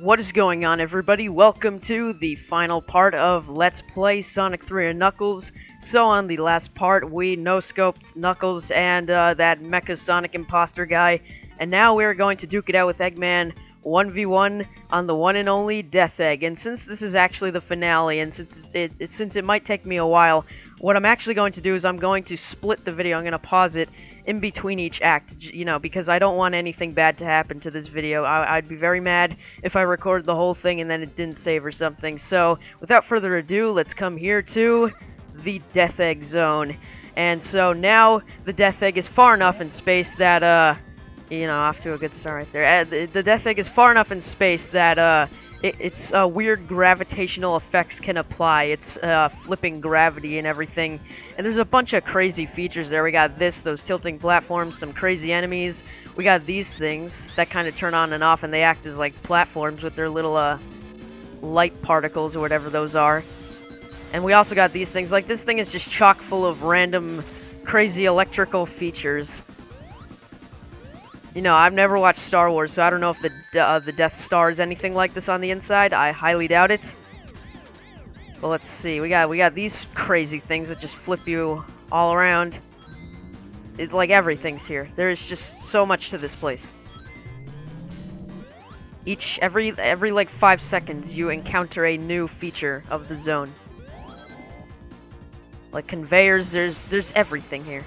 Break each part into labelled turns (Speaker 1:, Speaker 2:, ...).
Speaker 1: What is going on, everybody? Welcome to the final part of Let's Play Sonic 3 and Knuckles. So on the last part, we no-scoped Knuckles and that Mecha Sonic imposter guy, and now we're going to duke it out with Eggman 1v1 on the one and only Death Egg. And since this is actually the finale, and since it might take me a while, what I'm actually going to do is I'm going to split the video. I'm going to pause it in between each act, you know, because I don't want anything bad to happen to this video. I'd be very mad if I recorded the whole thing and then it didn't save or something. So, without further ado, let's come here to the Death Egg Zone. And so now the Death Egg is far enough in space that, you know, off to a good start right there. The Death Egg is far enough in space that, its weird gravitational effects can apply. It's flipping gravity and everything. And there's a bunch of crazy features there. We got those tilting platforms, some crazy enemies. We got these things that kind of turn on and off, and they act as like platforms with their little light particles or whatever those are. And we also got these things. Like, this thing is just chock full of random crazy electrical features. You know, I've never watched Star Wars, so I don't know if the Death Star is anything like this on the inside. I highly doubt it. But let's see. We got these crazy things that just flip you all around. It's like everything's here. There is just so much to this place. Every like 5 seconds, you encounter a new feature of the zone. Like conveyors. There's everything here.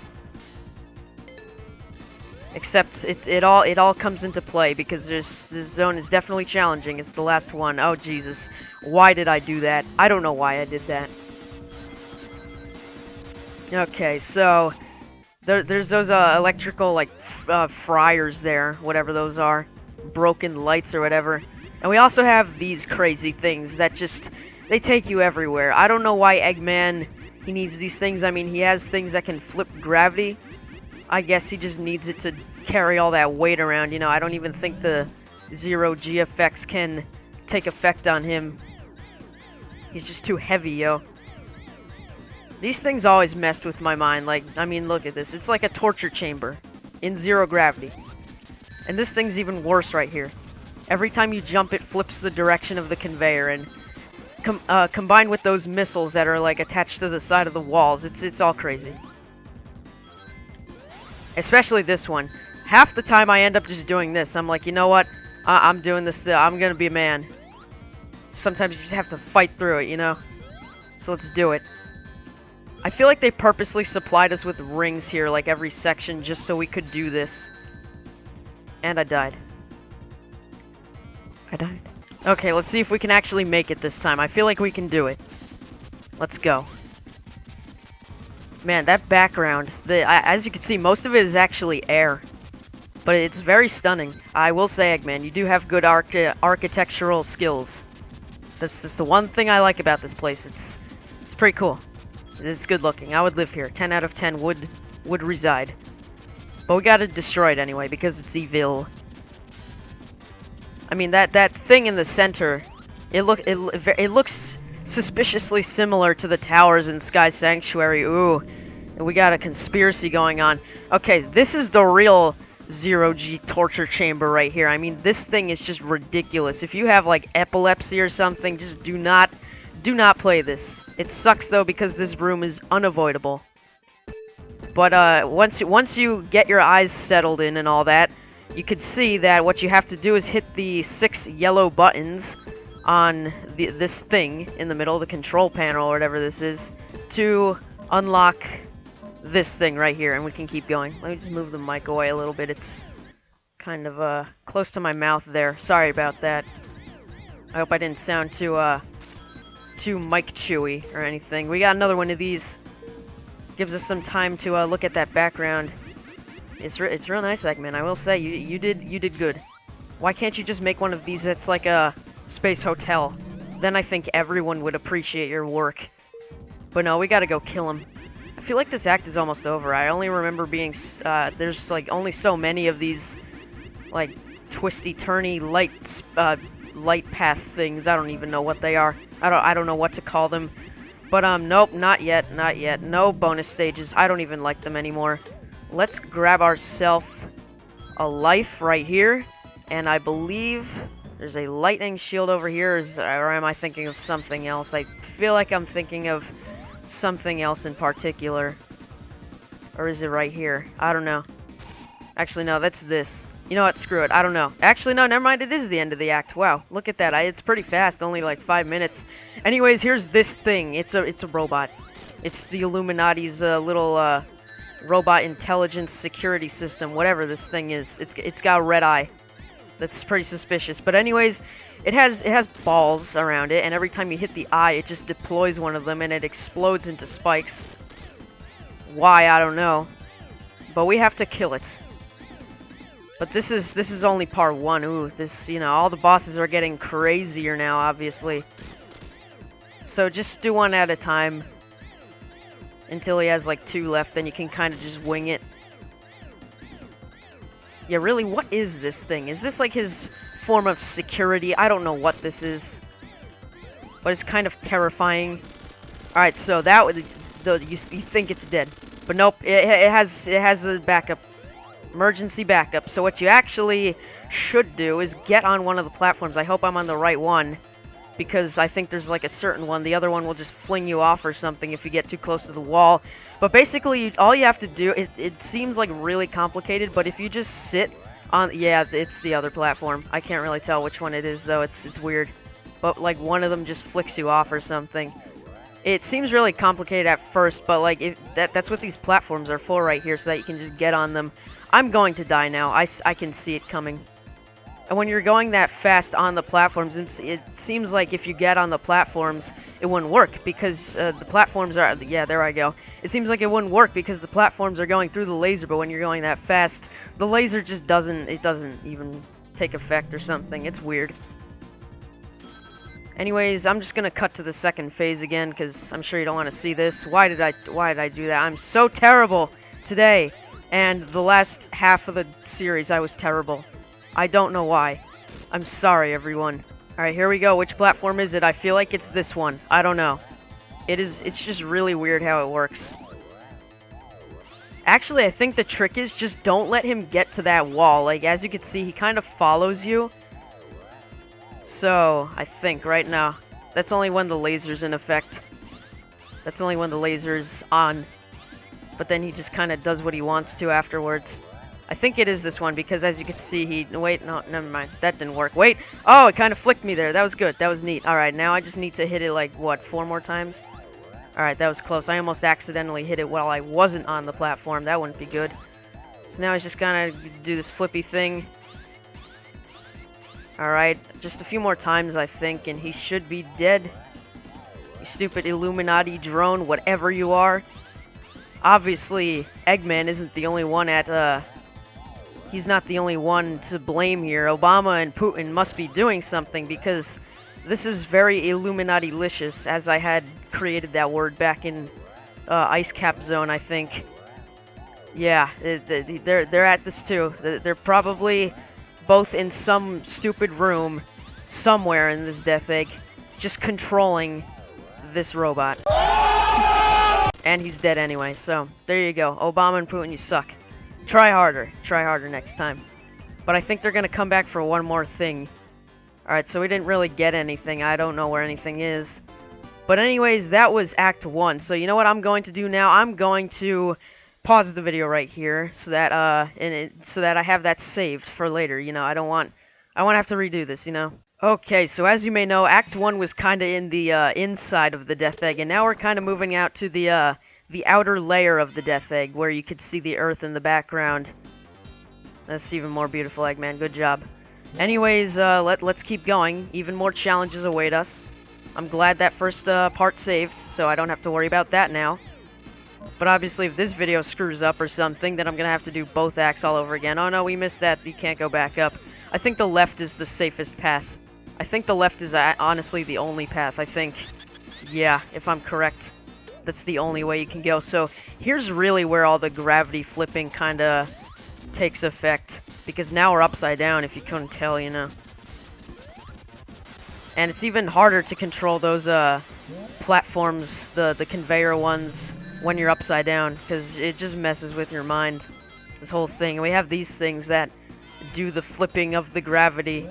Speaker 1: Except it all comes into play because this zone is definitely challenging. It's the last one. Oh Jesus, why did I do that? I don't know why I did that. Okay, so there's those electrical like fryers there, whatever those are, broken lights or whatever, and we also have these crazy things that they take you everywhere. I don't know why Eggman he needs these things. I mean, he has things that can flip gravity. I guess he just needs it to carry all that weight around, you know. I don't even think the zero-G effects can take effect on him. He's just too heavy, yo. These things always messed with my mind. Like, I mean, look at this. It's like a torture chamber in zero gravity. And this thing's even worse right here. Every time you jump, it flips the direction of the conveyor, and combined with those missiles that are like attached to the side of the walls, it's all crazy. Especially this one. Half the time I end up just doing this. I'm like, you know what? I'm doing this. I'm gonna be a man. Sometimes you just have to fight through it, you know? So let's do it. I feel like they purposely supplied us with rings here, like every section, just so we could do this. And I died. Okay, let's see if we can actually make it this time. I feel like we can do it. Let's go. Man, that background, as you can see, most of it is actually air. But it's very stunning. I will say, Eggman, you do have good architectural skills. That's just the one thing I like about this place. It's pretty cool. It's good looking. I would live here. 10 out of 10 would reside. But we gotta destroy it anyway, because it's evil. I mean, that thing in the center, it looks suspiciously similar to the towers in Sky Sanctuary. Ooh, and we got a conspiracy going on. Okay, this is the real zero-G torture chamber right here. I mean, this thing is just ridiculous. If you have like epilepsy or something, just do not play this. It sucks though because this room is unavoidable. But once you get your eyes settled in and all that, you could see that what you have to do is hit the 6 yellow buttons on this thing in the middle, the control panel or whatever this is, to unlock this thing right here, and we can keep going. Let me just move the mic away a little bit. It's kind of close to my mouth there. Sorry about that. I hope I didn't sound too mic chewy or anything. We got another one of these. Gives us some time to look at that background. It's real nice, Eggman. I will say you did good. Why can't you just make one of these that's like a space hotel? Then I think everyone would appreciate your work. But no, we gotta go kill him. I feel like this act is almost over. I only remember being there's like only so many of these like twisty turny light path things. I don't even know what they are. I don't know what to call them. But nope, not yet. No bonus stages. I don't even like them anymore. Let's grab ourselves a life right here, and I believe There's a lightning shield over here, or am I thinking of something else? I feel like I'm thinking of something else in particular. Or is it right here? I don't know. Actually, no, that's this. You know what? Screw it. I don't know. Actually, no, never mind. It is the end of the act. Wow, look at that. It's pretty fast. Only like 5 minutes. Anyways, here's this thing. It's a robot. It's the Illuminati's little robot intelligence security system. Whatever this thing is. It's got a red eye. That's pretty suspicious. But anyways, it has balls around it, and every time you hit the eye, it just deploys one of them, and it explodes into spikes. Why, I don't know. But we have to kill it. But this is only part 1. Ooh, this, you know, all the bosses are getting crazier now, obviously. So just do one at a time until he has like 2 left, then you can kind of just wing it. Yeah, really, what is this thing? Is this like his form of security? I don't know what this is. But it's kind of terrifying. Alright, so that would, you think it's dead. But nope, it has a backup. Emergency backup. So what you actually should do is get on one of the platforms. I hope I'm on the right one, because I think there's like a certain one. The other one will just fling you off or something if you get too close to the wall. But basically, all you have to do, it seems like really complicated, but if you just sit on, yeah, it's the other platform. I can't really tell which one it is, though. It's weird. But like one of them just flicks you off or something. It seems really complicated at first, but like that's what these platforms are for right here, so that you can just get on them. I'm going to die now. I can see it coming. And when you're going that fast on the platforms, it seems like if you get on the platforms, it wouldn't work, because the platforms are... Yeah, there I go. It seems like it wouldn't work because the platforms are going through the laser, but when you're going that fast, the laser just doesn't... It doesn't even take effect or something. It's weird. Anyways, I'm just gonna cut to the second phase again, because I'm sure you don't want to see this. Why did I do that? I'm so terrible today. And the last half of the series, I was terrible. I don't know why. I'm sorry, everyone. Alright, here we go. Which platform is it? I feel like it's this one. I don't know. It's just really weird how it works. Actually, I think the trick is just don't let him get to that wall. Like, as you can see, he kind of follows you. So, I think right now, that's only when the laser's in effect. That's only when the laser's on. But then he just kind of does what he wants to afterwards. I think it is this one, because as you can see, wait, no, never mind. That didn't work. Wait! Oh, it kind of flicked me there. That was good. That was neat. Alright, now I just need to hit it, like, what, 4 more times? Alright, that was close. I almost accidentally hit it while I wasn't on the platform. That wouldn't be good. So now he's just gonna do this flippy thing. Alright, just a few more times, I think, and he should be dead. You stupid Illuminati drone, whatever you are. Obviously, Eggman isn't the only one he's not the only one to blame here. Obama and Putin must be doing something, because this is very Illuminati-licious, as I had created that word back in Ice Cap Zone, I think. Yeah, they're at this too. They're probably both in some stupid room somewhere in this Death Egg, just controlling this robot. And he's dead anyway, so there you go. Obama and Putin, you suck. Try harder. Try harder next time. But I think they're going to come back for one more thing. Alright, so we didn't really get anything. I don't know where anything is. But anyways, that was Act 1. So you know what I'm going to do now? I'm going to pause the video right here so that so that I have that saved for later. You know, I want to have to redo this, you know. Okay, so as you may know, Act 1 was kind of in the inside of the Death Egg, and now we're kind of moving out to the outer layer of the Death Egg, where you could see the Earth in the background. That's even more beautiful, Eggman. Good job. Anyways, let's keep going. Even more challenges await us. I'm glad that first part saved, so I don't have to worry about that now. But obviously, if this video screws up or something, then I'm gonna have to do both acts all over again. Oh no, we missed that. You can't go back up. I think the left is the safest path. I think the left is honestly the only path. I think, yeah, if I'm correct, that's the only way you can go. So here's really where all the gravity flipping kind of takes effect, because now we're upside down, if you couldn't tell, you know. And it's even harder to control those platforms, the conveyor ones, when you're upside down, because it just messes with your mind, this whole thing. And we have these things that do the flipping of the gravity.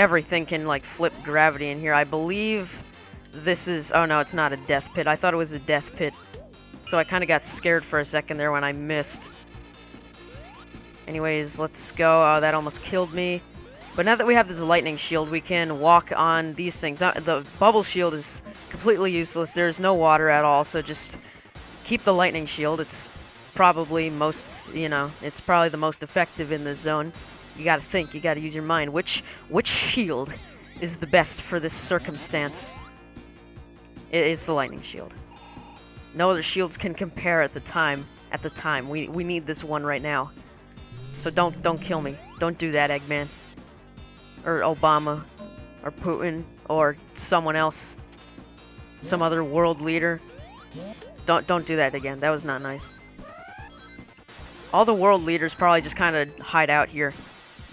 Speaker 1: everything can, like, flip gravity in here. I believe this is... Oh, no, it's not a death pit. I thought it was a death pit. So I kind of got scared for a second there when I missed. Anyways, let's go. Oh, that almost killed me. But now that we have this lightning shield, we can walk on these things. The bubble shield is completely useless. There's no water at all, so just keep the lightning shield. It's probably most, you know, it's probably the most effective in this zone. You gotta think, you gotta use your mind. Which shield is the best for this circumstance? It is the lightning shield. No other shields can compare at the time. We need this one right now. So don't kill me. Don't do that, Eggman. Or Obama. Or Putin. Or someone else. Some other world leader. Don't do that again. That was not nice. All the world leaders probably just kind of hide out here.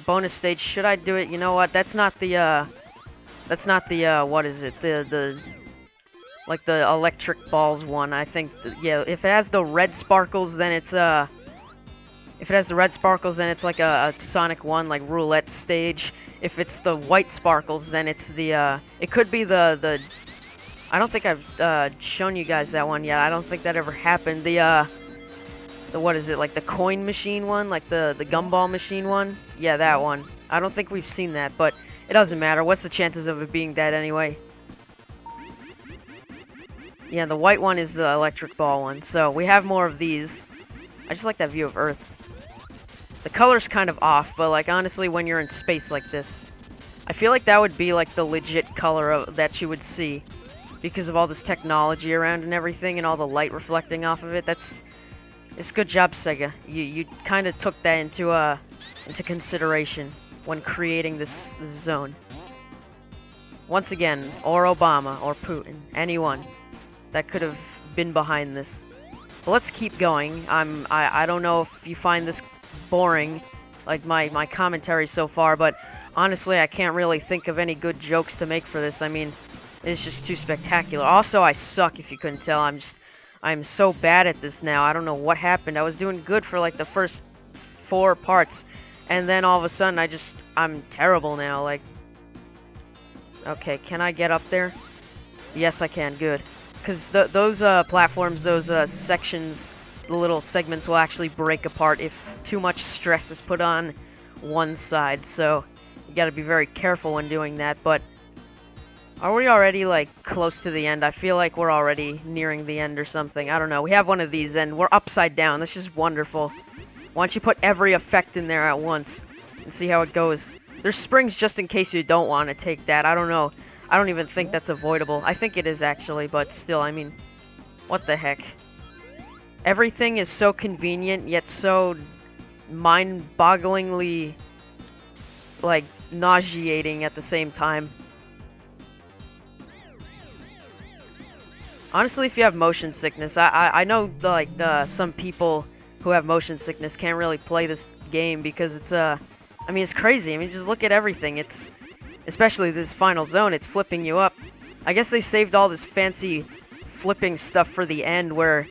Speaker 1: Bonus stage, should I do it? You know what? That's not the what is it? Like the electric balls one. I think yeah, if it has the red sparkles, then it's if it has the red sparkles, then it's like a Sonic 1, like roulette stage. If it's the white sparkles, then it's the it could be the I don't think I've shown you guys that one yet. I don't think that ever happened. The what is it, like the coin machine one, like the gumball machine one? Yeah, that one. I don't think we've seen that, but it doesn't matter. What's the chances of it being that anyway? Yeah, the white one is the electric ball one. So we have more of these. I just like that view of Earth. The color's kind of off, but like honestly, when you're in space like this, I feel like that would be like the legit color that you would see, because of all this technology around and everything, and all the light reflecting off of it. It's good job, Sega. You kind of took that into consideration when creating this zone. Once again, or Obama or Putin, anyone that could have been behind this. But let's keep going. I don't know if you find this boring, like my commentary so far, but honestly, I can't really think of any good jokes to make for this. I mean, it's just too spectacular. Also, I suck, if you couldn't tell. I'm so bad at this now. I don't know what happened. I was doing good for like the first 4 parts, and then all of a sudden I'm terrible now. Like, okay, can I get up there? Yes, I can. Good. Because those platforms, those sections, the little segments will actually break apart if too much stress is put on one side. So you gotta be very careful when doing that. But are we already like close to the end? I feel like we're already nearing the end or something. I don't know. We have one of these and we're upside down. This is wonderful. Why don't you put every effect in there at once and see how it goes? There's springs just in case you don't want to take that. I don't know. I don't even think that's avoidable. I think it is actually, but still, I mean, what the heck? Everything is so convenient, yet so mind-bogglingly, like, nauseating at the same time. Honestly, if you have motion sickness, I know, like, some people who have motion sickness can't really play this game because it's, I mean, it's crazy. I mean, just look at everything. It's... Especially this final zone, it's flipping you up. I guess they saved all this fancy flipping stuff for the end where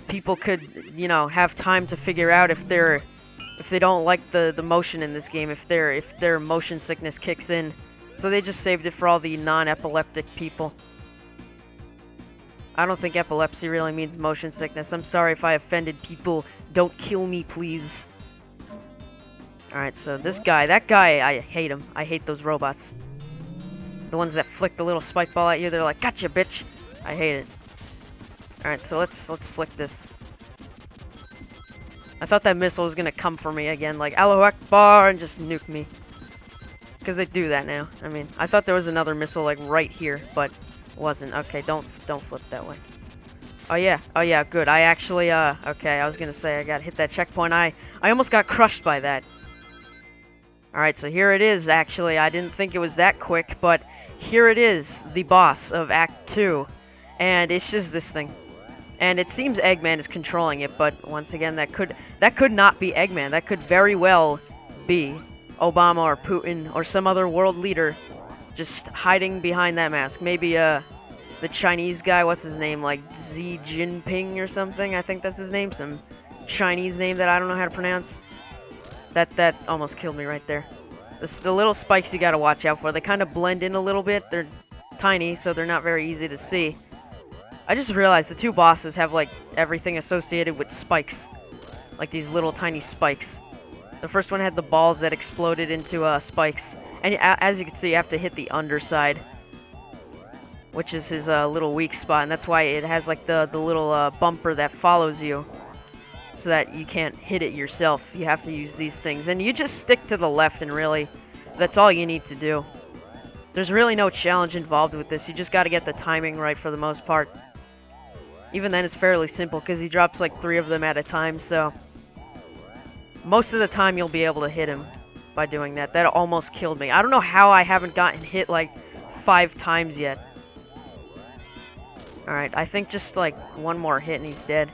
Speaker 1: people could, you know, have time to figure out if they don't like the motion in this game, if their motion sickness kicks in. So they just saved it for all the non-epileptic people. I don't think epilepsy really means motion sickness. I'm sorry if I offended people. Don't kill me, please. Alright, so this guy, that guy, I hate him. I hate those robots. The ones that flick the little spike ball at you, they're like, gotcha, bitch! I hate it. Alright, so let's flick this. I thought that missile was gonna come for me again, like, Allahu Akbar, and just nuke me. Because they do that now. I mean, I thought there was another missile, like, right here, but wasn't. Okay, don't flip that way. Oh yeah, good. I actually, okay, I was gonna say, I got hit that checkpoint. I almost got crushed by that. Alright, so here it is, actually. I didn't think it was that quick, but here it is, the boss of Act 2. And it's just this thing. And it seems Eggman is controlling it, but once again, that could not be Eggman. That could very well be Obama or Putin or some other world leader just hiding behind that mask. Maybe, the Chinese guy, what's his name, like Xi Jinping or something? I think that's his name, some Chinese name that I don't know how to pronounce. That almost killed me right there. The little spikes you gotta watch out for. They kind of blend in a little bit. They're tiny, so they're not very easy to see. I just realized the two bosses have, like, everything associated with spikes. Like these little tiny spikes. The first one had the balls that exploded into spikes. And as you can see, you have to hit the underside, which is his little weak spot. And that's why it has, like, the little bumper that follows you, so that you can't hit it yourself. You have to use these things. And you just stick to the left, and really, that's all you need to do. There's really no challenge involved with this. You just got to get the timing right for the most part. Even then, it's fairly simple, because he drops like 3 of them at a time, so most of the time you'll be able to hit him by doing that. That almost killed me. I don't know how I haven't gotten hit like 5 times yet. Alright, I think just like one more hit and he's dead.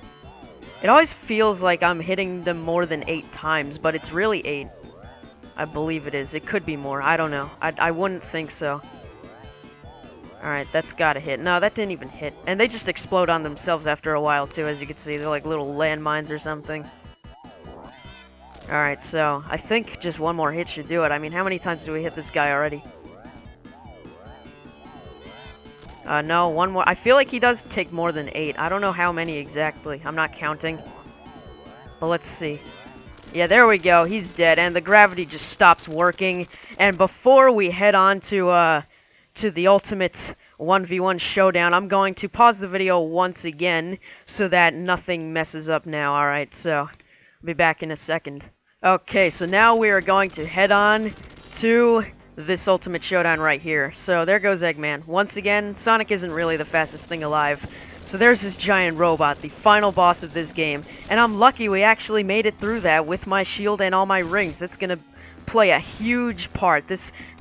Speaker 1: It always feels like I'm hitting them more than 8 times, but it's really 8. I believe it is. It could be more. I don't know. I wouldn't think so. Alright, that's gotta hit. No, that didn't even hit. And they just explode on themselves after a while, too, as you can see. They're like little landmines or something. Alright, so I think just one more hit should do it. I mean, how many times do we hit this guy already? No, one more. I feel like he does take more than 8. I don't know how many exactly. I'm not counting. But let's see. Yeah, there we go. He's dead, and the gravity just stops working. And before we head on to the ultimate 1v1 showdown, I'm going to pause the video once again so that nothing messes up now. Alright, so I'll be back in a second. Okay, so now we are going to head on to this ultimate showdown right here. So there goes Eggman. Once again, Sonic isn't really the fastest thing alive. So there's this giant robot, the final boss of this game. And I'm lucky we actually made it through that with my shield and all my rings. That's gonna play a huge part.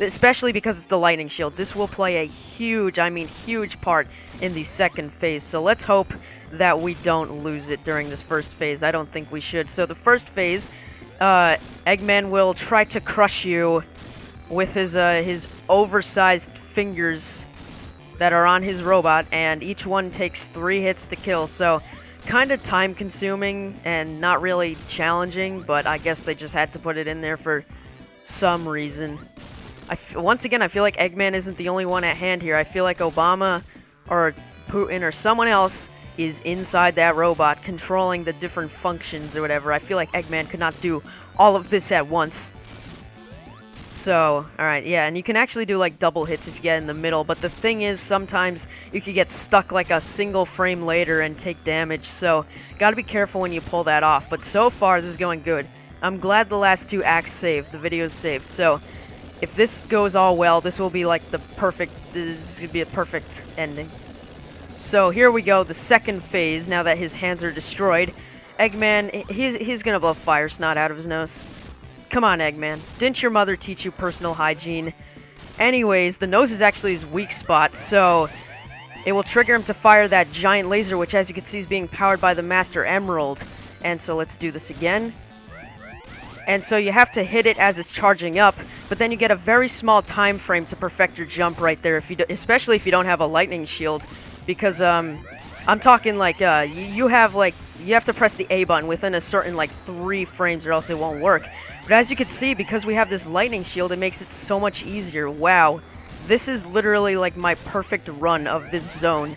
Speaker 1: Especially because it's the lightning shield. This will play a huge, I mean huge part in the second phase. So let's hope that we don't lose it during this first phase. I don't think we should. So the first phase, Eggman will try to crush you with his oversized fingers that are on his robot, and each one takes 3 hits to kill, so kind of time consuming and not really challenging, but I guess they just had to put it in there for some reason. Once again, I feel like Eggman isn't the only one at hand here. I feel like Obama or Putin or someone else is inside that robot controlling the different functions or whatever. I feel like Eggman could not do all of this at once. So, alright, yeah, and you can actually do like double hits if you get in the middle, but the thing is sometimes you could get stuck like a single frame later and take damage, so gotta be careful when you pull that off. But so far, this is going good. I'm glad the last 2 acts saved, the video's saved, so if this goes all well, this will be like the perfect, this could be a perfect ending. So here we go, the second phase, now that his hands are destroyed. Eggman, he's gonna blow fire snot out of his nose. Come on, Eggman. Didn't your mother teach you personal hygiene? Anyways, the nose is actually his weak spot, so it will trigger him to fire that giant laser, which as you can see is being powered by the Master Emerald. And so let's do this again. And so you have to hit it as it's charging up, but then you get a very small time frame to perfect your jump right there, especially if you don't have a lightning shield, because I'm talking like you have to press the A button within a certain like 3 frames or else it won't work. But as you can see, because we have this lightning shield, it makes it so much easier. Wow, this is literally like my perfect run of this zone.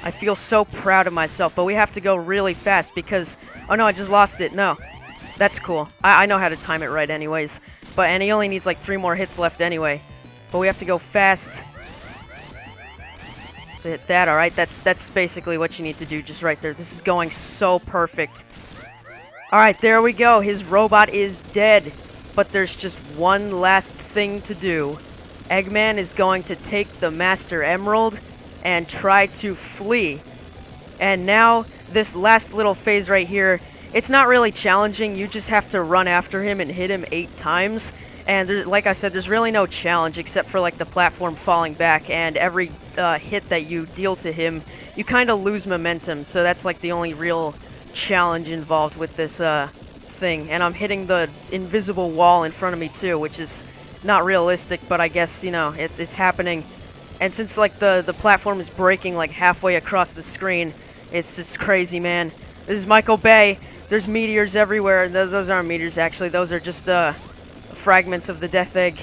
Speaker 1: I feel so proud of myself, but we have to go really fast because, oh no, I just lost it. No, that's cool. I know how to time it right anyways, and he only needs like 3 more hits left anyway. But we have to go fast. So hit that. All right, that's basically what you need to do, just right there. This is going so perfect. Alright, there we go. His robot is dead. But there's just one last thing to do. Eggman is going to take the Master Emerald and try to flee. And now, this last little phase right here, it's not really challenging. You just have to run after him and hit him 8 times. And like I said, there's really no challenge except for like the platform falling back. And every hit that you deal to him, you kind of lose momentum. So that's like the only real challenge involved with this thing. And I'm hitting the invisible wall in front of me too, which is not realistic, but I guess, you know, it's happening. And since like the platform is breaking like halfway across the screen, it's crazy, man. This is Michael Bay. There's meteors everywhere. Those aren't meteors actually, those are just fragments of the Death Egg.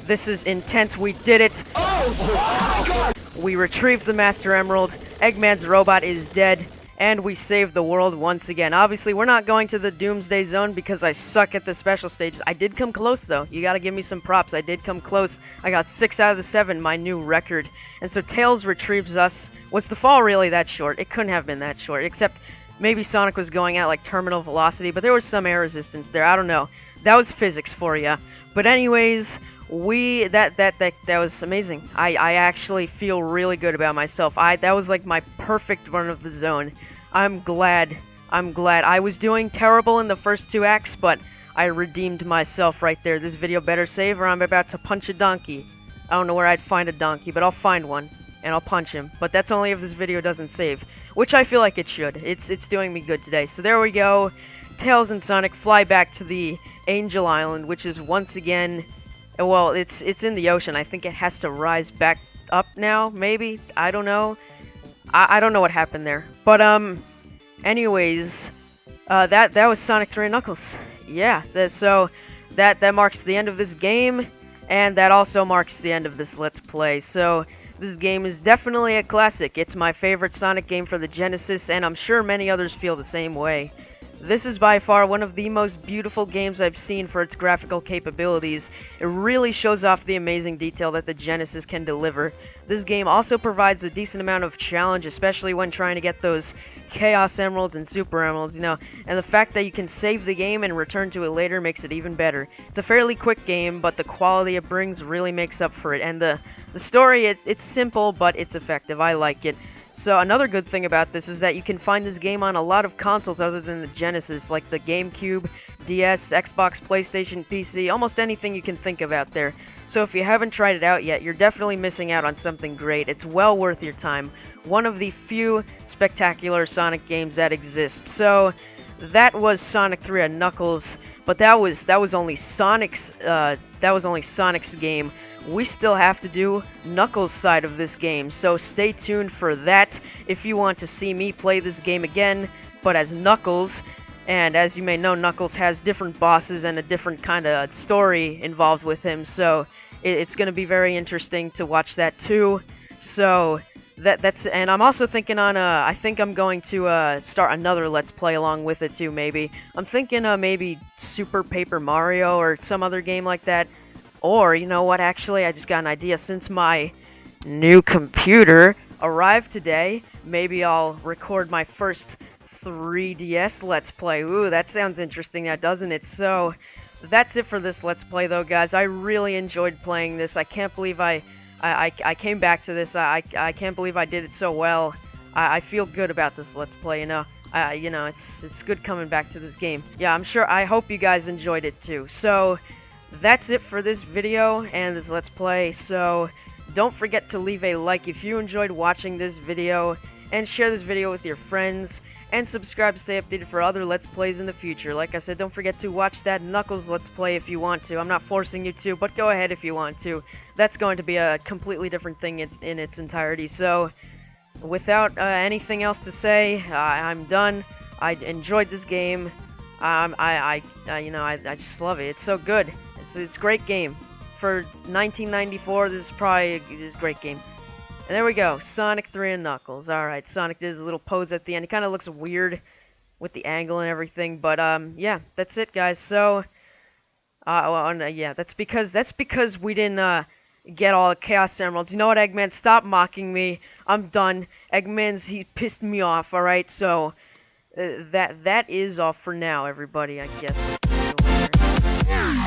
Speaker 1: This is intense. We did it.
Speaker 2: Oh my god!
Speaker 1: We retrieved the Master Emerald. Eggman's robot is dead. And we saved the world once again. Obviously, we're not going to the Doomsday Zone because I suck at the special stages. I did come close, though. You gotta give me some props. I did come close. I got 6 out of the 7, my new record. And so Tails retrieves us. Was the fall really that short? It couldn't have been that short, except maybe Sonic was going at, like, terminal velocity, but there was some air resistance there. I don't know. That was physics for you. But anyways, that was amazing. I actually feel really good about myself. That was like my perfect run of the zone. I'm glad. I was doing terrible in the first 2 acts, but I redeemed myself right there. This video better save or I'm about to punch a donkey. I don't know where I'd find a donkey, but I'll find one and I'll punch him. But that's only if this video doesn't save, which I feel like it should. It's doing me good today. So there we go. Tails and Sonic fly back to the Angel Island, which is once again, well, it's in the ocean. I think it has to rise back up now, maybe? I don't know. I don't know what happened there. But, anyways, that was Sonic 3 and Knuckles. Yeah, so that marks the end of this game, and that also marks the end of this Let's Play. So, this game is definitely a classic. It's my favorite Sonic game for the Genesis, and I'm sure many others feel the same way. This is by far one of the most beautiful games I've seen for its graphical capabilities. It really shows off the amazing detail that the Genesis can deliver. This game also provides a decent amount of challenge, especially when trying to get those Chaos Emeralds and Super Emeralds, you know, and the fact that you can save the game and return to it later makes it even better. It's a fairly quick game, but the quality it brings really makes up for it, and the story, it's simple, but it's effective. I like it. So another good thing about this is that you can find this game on a lot of consoles other than the Genesis, like the GameCube, DS, Xbox, PlayStation, PC, almost anything you can think of out there. So if you haven't tried it out yet, you're definitely missing out on something great. It's well worth your time. One of the few spectacular Sonic games that exist. So that was Sonic 3 and Knuckles, but that was only Sonic's game. We still have to do Knuckles' side of this game, so stay tuned for that if you want to see me play this game again, but as Knuckles. And as you may know, Knuckles has different bosses and a different kind of story involved with him, so it's going to be very interesting to watch that too. So that's, and I'm also thinking on I think I'm going to start another Let's Play along with it too. Maybe I'm thinking maybe Super Paper Mario or some other game like that. Or, you know what, actually, I just got an idea. Since my new computer arrived today, maybe I'll record my first 3DS Let's Play. Ooh, that sounds interesting now, doesn't it? So, that's it for this Let's Play, though, guys. I really enjoyed playing this. I can't believe I came back to this. I can't believe I did it so well. I feel good about this Let's Play, you know. It's good coming back to this game. Yeah, I hope you guys enjoyed it, too. So, that's it for this video and this Let's Play, so don't forget to leave a like if you enjoyed watching this video, and share this video with your friends, and subscribe to stay updated for other Let's Plays in the future. Like I said, don't forget to watch that Knuckles Let's Play if you want to. I'm not forcing you to, but go ahead if you want to. That's going to be a completely different thing in its entirety. So, without anything else to say, I'm done. I enjoyed this game. I just love it. It's so good. It's a great game. For 1994, this is a great game. And there we go, Sonic 3 and Knuckles. Alright, Sonic did his little pose at the end. It kind of looks weird with the angle and everything, but yeah, that's it, guys. So, yeah, that's because we didn't get all the Chaos Emeralds. You know what, Eggman? Stop mocking me. I'm done. He pissed me off. Alright, so that is all for now, everybody. I guess. Yeah.